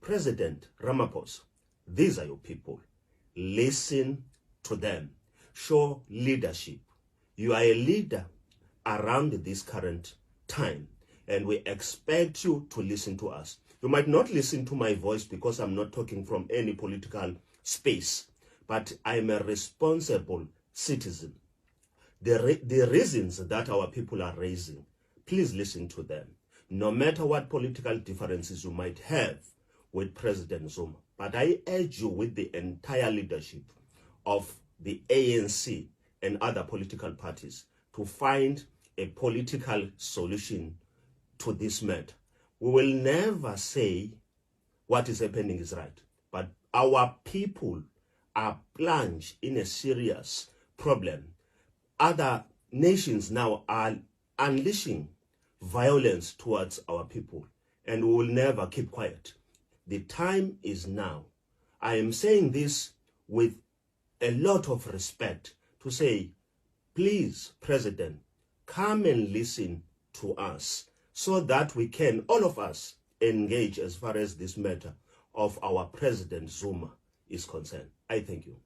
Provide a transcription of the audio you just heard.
President Ramaphosa, these are your people. Listen to them. Show leadership. You are a leader around this current time, and we expect you to listen to us. You might not listen to my voice because I'm not talking from any political space, but I'm a responsible citizen. The reasons that our people are raising, please listen to them. No matter what political differences you might have with President Zuma, but I urge you with the entire leadership of the ANC and other political parties to find a political solution to this matter. We will never say what is happening is right, but our people are plunged in a serious problem. Other nations now are unleashing violence towards our people, and we will never keep quiet. The time is now. I am saying this with a lot of respect to say, please, President, come and listen to us so that we can, all of us, engage as far as this matter of our President Zuma is concerned. I thank you.